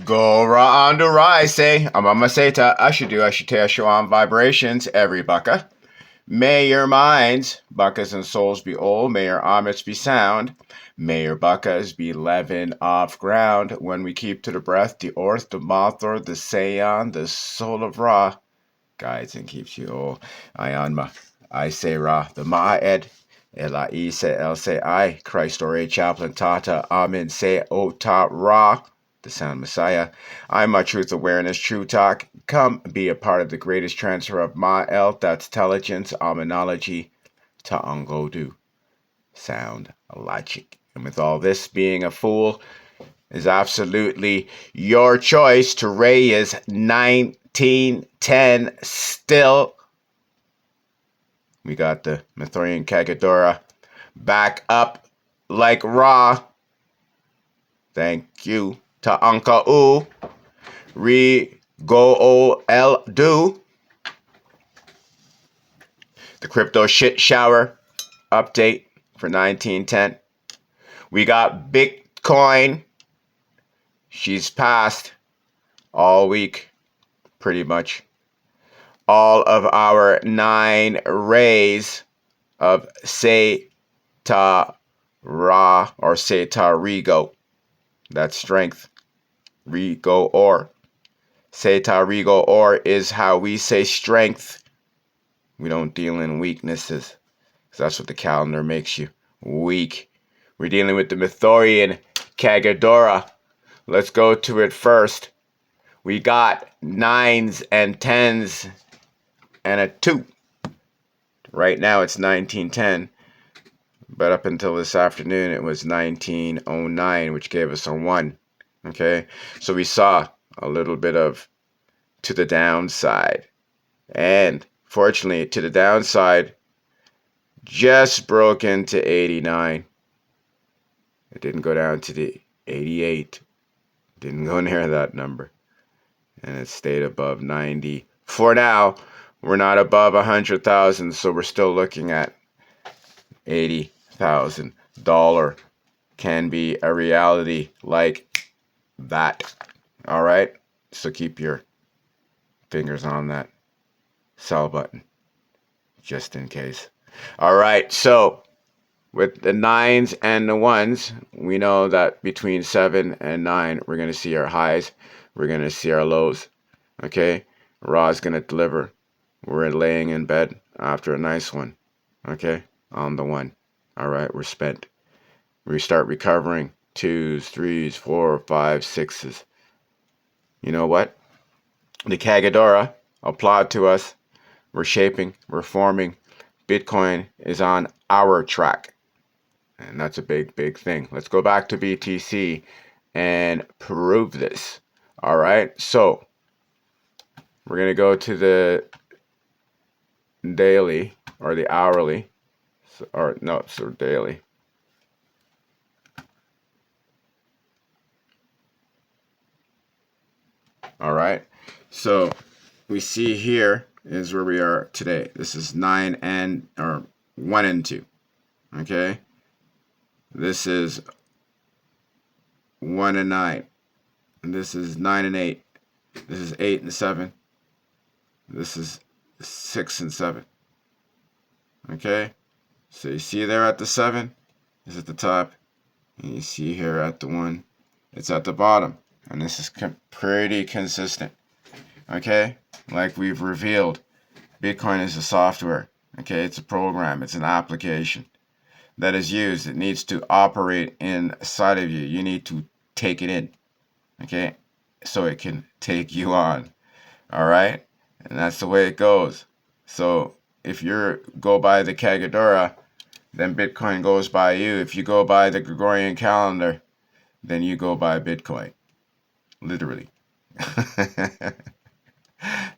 Go ra on the rise, say. Amama seta ashite on vibrations every bucka. May your minds, buckas and souls be old. May your armits be sound. May your buckas be leaven off ground. When we keep to the breath, the orth, the mothor, the seon, the soul of Ra guides and keeps you whole. Ayanma, I say Ra, the Ma'ed, Ela Isa El say I, Christ or a chaplain Tata, Amen say Ota Ra, the sound Messiah. I'm my truth awareness, true talk. Come be a part of the greatest transfer of Ma'el, that's intelligence, Amenology, to Ungodu, sound logic. And with all this, being a fool is absolutely your choice. To Ray is 1910 still. We got the Mithorian Kagadora back up like Ra. Thank you to Anka U. Re go o el do. The crypto shit shower update for 1910. We got Bitcoin. She's passed all week, pretty much. All of our 9 rays of Seta Ra or Seta Rigo. That's strength. Rigo or. Seta Rigo or is how we say strength. We don't deal in weaknesses. That's what the calendar makes you. Weak. We're dealing with the Mithorian Kagadora. Let's go to it first. We got 9s and 10s and a 2. Right now it's 1910. But up until this afternoon, it was 1909, which gave us a 1. Okay? So we saw a little bit of to the downside. And fortunately, to the downside, just broke into 89. It didn't go down to the 88. Didn't go near that number. And it stayed above 90. For now, we're not above 100,000, so we're still looking at $80,000 can be a reality like that. All right? So keep your fingers on that sell button just in case. All right. So with the 9s and the 1s, we know that between 7 and 9, we're going to see our highs. We're going to see our lows. Okay? Ra is going to deliver. We're laying in bed after a nice one. Okay? On the 1. All right? We're spent. We start recovering 2s, 3s, 4, 5, 6s. You know what? The Kagadora applaud to us. We're shaping. We're forming. Bitcoin is on our track. And that's a big, big thing. Let's go back to BTC and prove this. All right. So we're going to go to the daily or the hourly. Or no, so daily. All right. So we see here is where we are today. This is 9 and or 1 and 2. Okay. This is 1 and 9. And this is 9 and 8. This is 8 and 7. This is 6 and 7. Okay. So you see there at the 7 is at the top. And you see here at the 1, it's at the bottom. And this is pretty consistent. Okay. Like we've revealed, Bitcoin is a software. Okay. It's a program. It's an application that is used. It needs to operate inside of you. You need to take it in. Okay. So it can take you on. All right. And that's the way it goes. So if you go by the Kagadora, then Bitcoin goes by you. If you go by the Gregorian calendar, then you go by Bitcoin. Literally.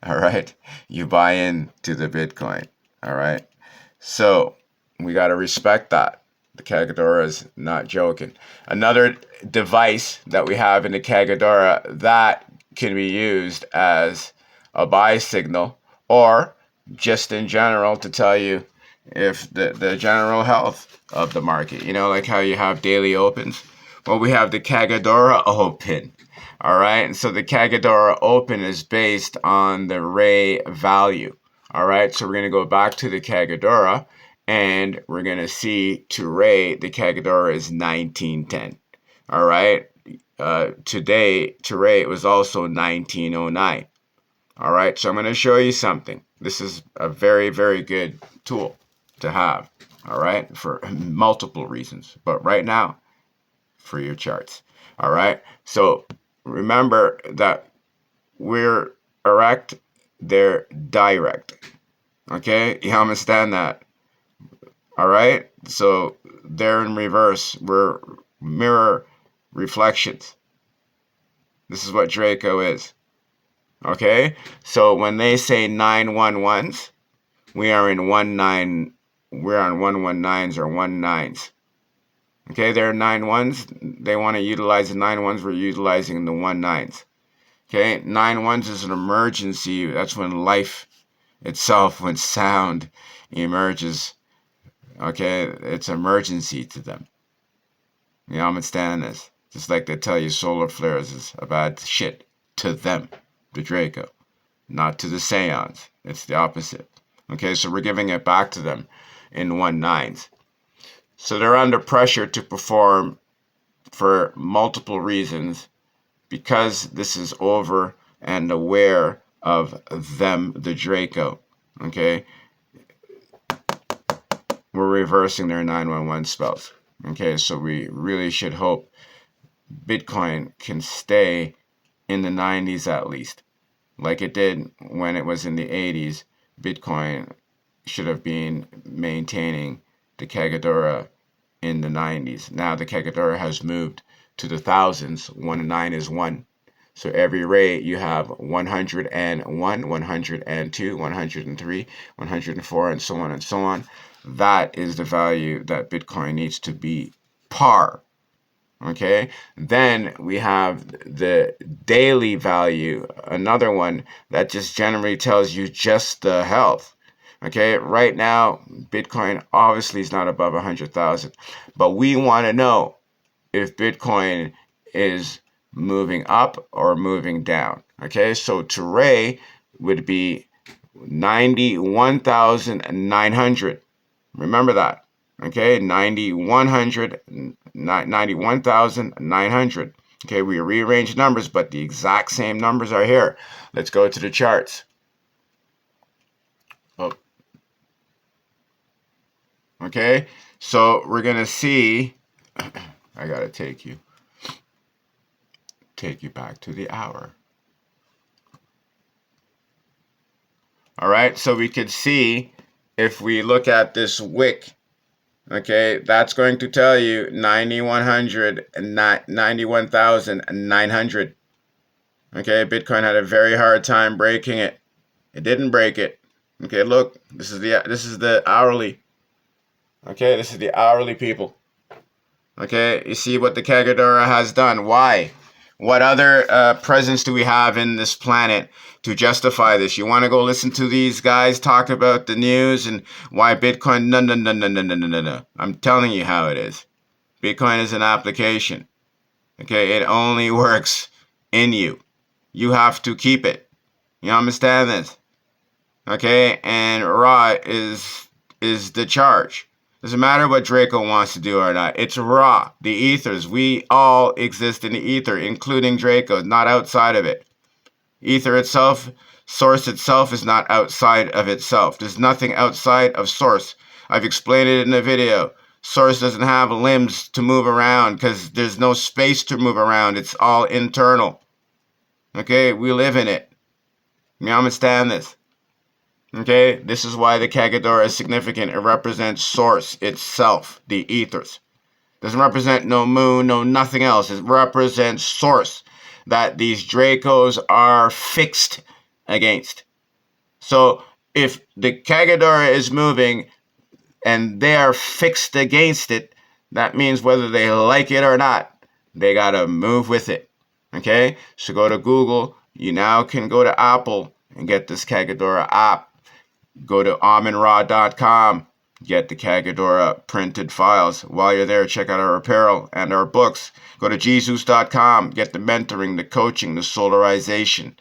All right. You buy into the Bitcoin. All right. So we got to respect that. The Kagadora is not joking. Another device that we have in the Kagadora that can be used as a buy signal or just in general to tell you if the general health of the market, you know, like how you have daily opens. Well, we have the Kagadora open. All right, and so the Kagetora open is based on the Ray value. All right, so we're going to go back to the Kagetora, and we're going to see to Ray, the Kagetora is 1910. All right, today to Ray it was also 1909. All right, so I'm going to show you something. This is a very, very good tool to have. All right, for multiple reasons, but right now, for your charts. All right, so remember that we're erect, they're direct. Okay, you understand that? All right, so they're in reverse. We're mirror reflections. This is what Draco is. Okay, so when they say 911s, we are in 19. We're on 119s or 19s. Okay, there are 9-1s. They want to utilize the 9-1s. We're utilizing the 19s. Okay, 9-1s is an emergency. That's when life itself, when sound emerges. Okay, it's emergency to them. You understand this? Just like they tell you solar flares is a bad shit to them, the Draco, not to the Seance. It's the opposite. Okay, so we're giving it back to them in 19s. So they're under pressure to perform for multiple reasons because this is over and aware of them, the Draco. Okay? We're reversing their 911 spells. Okay, so we really should hope Bitcoin can stay in the 90s at least. Like it did when it was in the 80s, Bitcoin should have been maintaining the Kagetora in the 90s. Now the Kagetora has moved to the thousands. 1 and 9 is 1. So every rate you have 101, 102, 103, 104, and so on and so on. That is the value that Bitcoin needs to be par. Okay, then we have the daily value, another one that just generally tells you just the health. Okay, right now, Bitcoin obviously is not above 100,000, but we want to know if Bitcoin is moving up or moving down. Okay, so Ray would be 91,900. Remember that. Okay, 91,900. Okay, we rearrange numbers, but the exact same numbers are here. Let's go to the charts. Oh. Okay, so we're gonna see. I gotta take you back to the hour. All right, so we could see if we look at this wick. Okay, that's going to tell you 91,900. Okay, Bitcoin had a very hard time breaking it. It didn't break it. Okay, look, this is the hourly. Okay, this is the hourly, people. Okay, you see what the Kagetora has done. Why? What other presence do we have in this planet to justify this? You want to go listen to these guys talk about the news and why Bitcoin? No. I'm telling you how it is. Bitcoin is an application. Okay, it only works in you. You have to keep it. You understand this? Okay, and Ra is the charge. Doesn't matter what Draco wants to do or not. It's Ra, the ethers. We all exist in the ether, including Draco, not outside of it. Ether itself, source itself, is not outside of itself. There's nothing outside of source. I've explained it in the video. Source doesn't have limbs to move around because there's no space to move around. It's all internal. Okay, we live in it. You understand this? Okay, this is why the Kagetora is significant. It represents source itself, the ethers. Doesn't represent no moon, no nothing else. It represents source that these Dracos are fixed against. So if the Kagetora is moving and they are fixed against it, that means whether they like it or not, they gotta move with it. Okay, so go to Google. You now can go to Apple and get this Kagetora app. Go to AminRa.com. Get the Kagadora printed files. While you're there, check out our apparel and our books. Go to Jesus.com. Get the mentoring, the coaching, the solarization.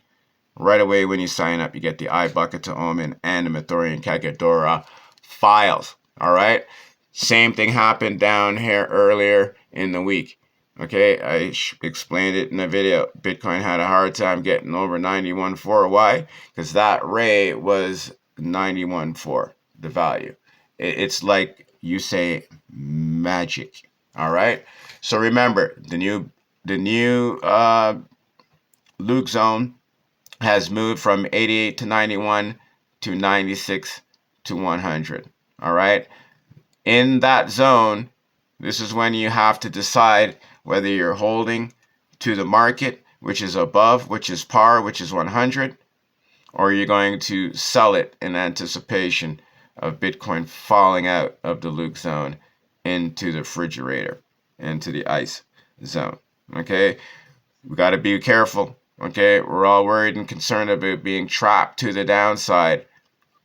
Right away when you sign up, you get the iBucket to Omen and the Mathorian Kagadora files. All right? Same thing happened down here earlier in the week. Okay, I explained it in the video. Bitcoin had a hard time getting over 91.4. Why? Because that ray was 91.4, the value. It's like you say magic. All right. So remember, the new Luke zone has moved from 88 to 91 to 96 to 100. All right. In that zone, this is when you have to decide whether you're holding to the market, which is above, which is par, which is 100, or you're going to sell it in anticipation of Bitcoin falling out of the Luke zone into the refrigerator, into the ice zone. Okay, we got to be careful. Okay, we're all worried and concerned about being trapped to the downside.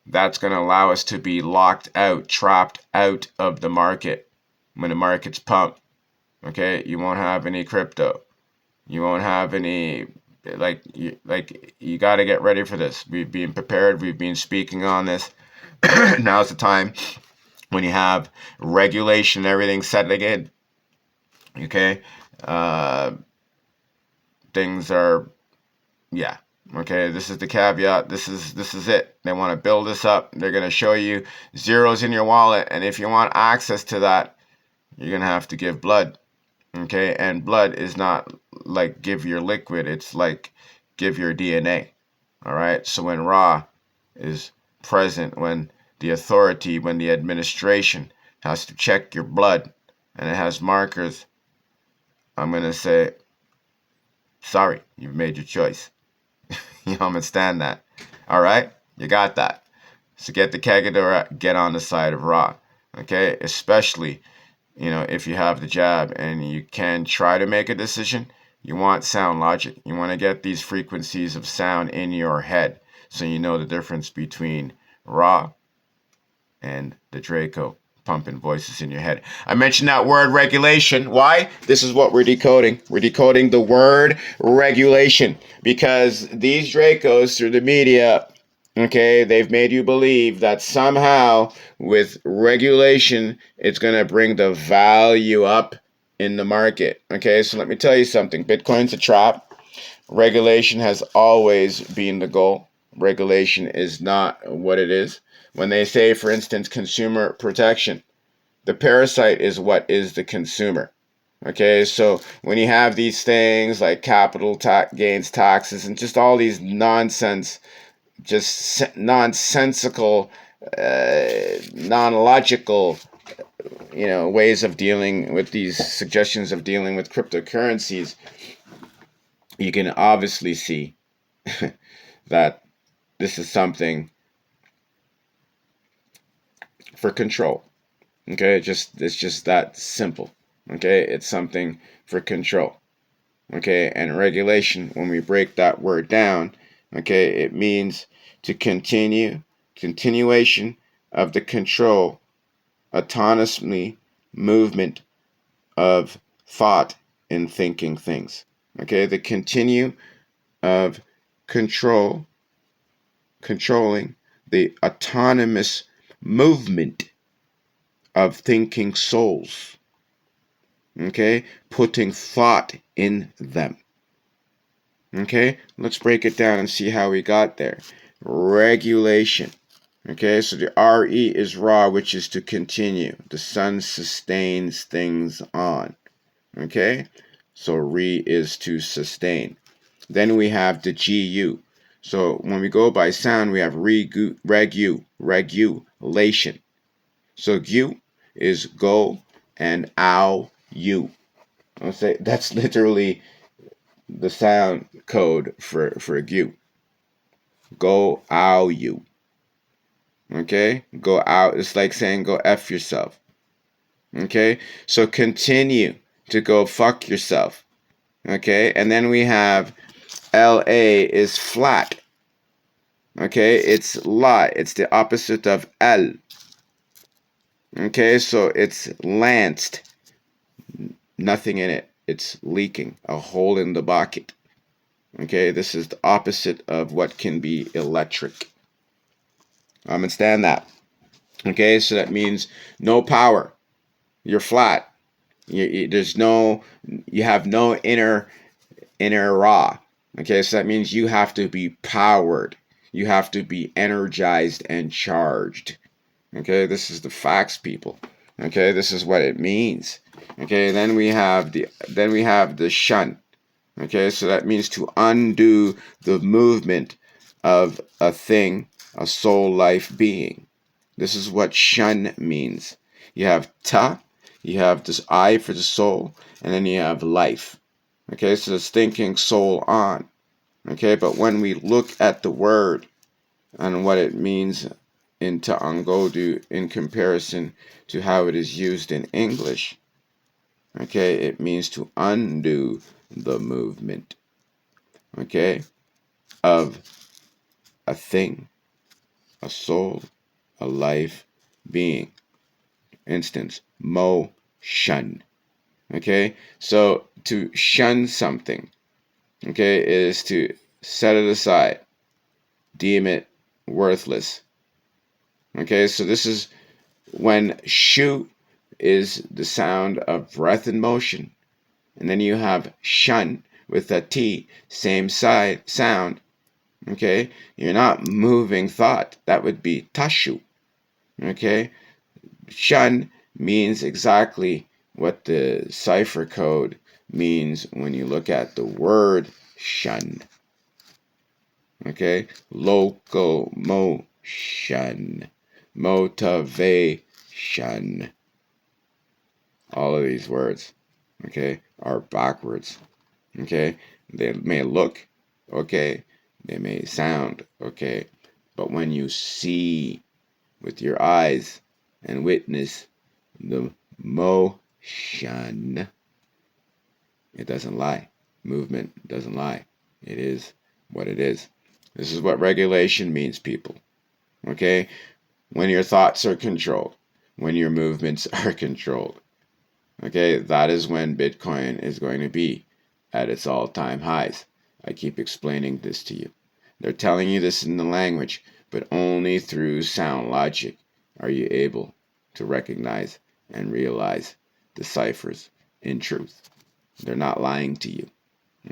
That's going to allow us to be locked out, trapped out of the market when the market's pumped. Okay, you won't have any crypto. You won't have any, you got to get ready for this. We've been prepared. We've been speaking on this. Now's the time when you have regulation and everything settling in. Okay, things are, yeah. Okay, this is the caveat. This is it. They want to build this up. They're going to show you zeros in your wallet, and if you want access to that, you're going to have to give blood. Okay, and blood is not like give your liquid, it's like give your DNA. All right, so when Ra is present, when the authority, when the administration has to check your blood and it has markers, I'm going to say, sorry, you've made your choice. You understand that? All right, you got that. So get the Kagadora, get on the side of Ra. Okay, especially, if you have the jab and you can try to make a decision, you want sound logic. You want to get these frequencies of sound in your head so you know the difference between Ra and the Draco pumping voices in your head. I mentioned that word regulation. Why? This is what we're decoding. We're decoding the word regulation because these Dracos through the media, okay, they've made you believe that somehow with regulation, it's going to bring the value up in the market. Okay, so let me tell you something. Bitcoin's a trap. Regulation has always been the goal. Regulation is not what it is. When they say, for instance, consumer protection, the parasite is what is the consumer. Okay, so when you have these things like capital gains taxes and just all these nonsense, just nonsensical, non-logical, ways of dealing with these suggestions of dealing with cryptocurrencies, you can obviously see that this is something for control. Okay, it's just that simple. Okay, it's something for control. Okay, and regulation, when we break that word down, okay, it means to continuation of the control, autonomously movement of thought and thinking things. Okay, the continue of controlling the autonomous movement of thinking souls. Okay, putting thought in them. Okay, let's break it down and see how we got there. Regulation. Okay, so the RE is Ra, which is to continue. The sun sustains things on. Okay, so Re is to sustain. Then we have the GU. So when we go by sound, we have regulation. So Gu is go and ow you. I'll say that's literally the sound code for Gu. Go ow you. Okay? Go out. It's like saying go F yourself. Okay? So continue to go fuck yourself. Okay? And then we have LA is flat. Okay? It's la. It's the opposite of L. Okay, so it's lanced. Nothing in it. It's leaking. A hole in the bucket. Okay, this is the opposite of what can be electric. Understand that. Okay, so that means no power. You're flat. There's no. You have no inner raw. Okay, so that means you have to be powered. You have to be energized and charged. Okay, this is the facts, people. Okay, this is what it means. Okay, then we have the shun. Okay, so that means to undo the movement of a thing, a soul life being. This is what shun means. You have ta, you have this I for the soul, and then you have life. Okay, so it's thinking soul on. Okay, but when we look at the word and what it means in Ta'angodu in comparison to how it is used in English, okay, it means to undo the movement, okay, of a thing, a soul, a life being. Instance, mo shun. Okay, so to shun something, okay, is to set it aside, deem it worthless. Okay, so this is when shu is the sound of breath in motion, and then you have shun with a t, same side sound. Okay, you're not moving thought. That would be tashu. Okay, shun means exactly what the cipher code means when you look at the word shun. Okay, locomotion, motivation. All of these words, okay, are backwards. Okay, they may look okay, they may sound okay, but when you see with your eyes and witness the motion, it doesn't lie. Movement doesn't lie. It is what it is. This is what regulation means, people. Okay? When your thoughts are controlled, when your movements are controlled. Okay? That is when Bitcoin is going to be at its all-time highs. I keep explaining this to you. They're telling you this in the language, but only through sound logic are you able to recognize and realize the ciphers in truth. They're not lying to you.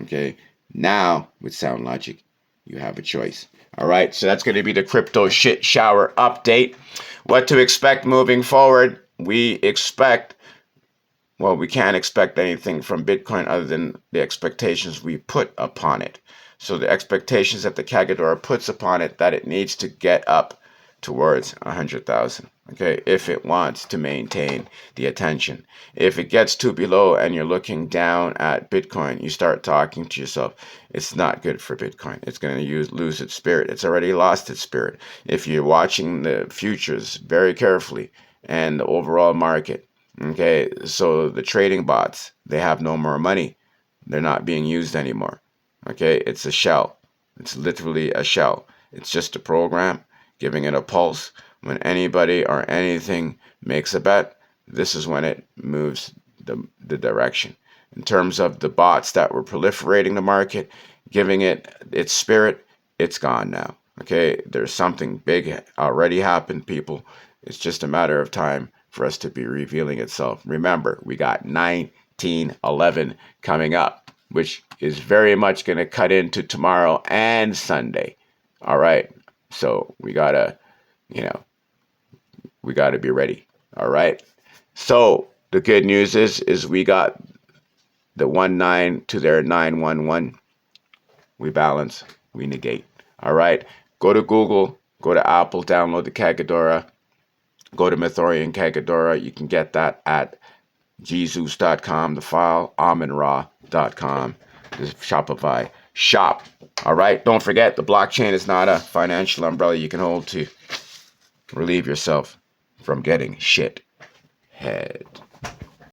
Okay? Now, with sound logic, you have a choice. All right, so that's going to be the crypto shit shower update. What to expect moving forward? We can't expect anything from Bitcoin other than the expectations we put upon it. So the expectations that the Kagadora puts upon it, that it needs to get up towards 100,000, okay, if it wants to maintain the attention. If it gets too below and you're looking down at Bitcoin, you start talking to yourself, it's not good for Bitcoin. It's going to lose its spirit. It's already lost its spirit. If you're watching the futures very carefully and the overall market, okay, so the trading bots, they have no more money. They're not being used anymore. Okay, it's a shell. It's literally a shell. It's just a program giving it a pulse. When anybody or anything makes a bet, this is when it moves the direction. In terms of the bots that were proliferating the market, giving it its spirit, it's gone now. Okay, there's something big already happened, people. It's just a matter of time for us to be revealing itself. Remember, we got 1911 coming up, which is very much going to cut into tomorrow and Sunday. All right. So we gotta be ready. All right. So the good news is we got the 19 to their 911. We balance, we negate. All right. Go to Google, go to Apple, download the Kagadora, go to Mythorian Kagadora. You can get that at Jesus.com, the file, AmonRa.com, the Shopify shop. All right. Don't forget, the blockchain is not a financial umbrella you can hold to relieve yourself from getting shit head.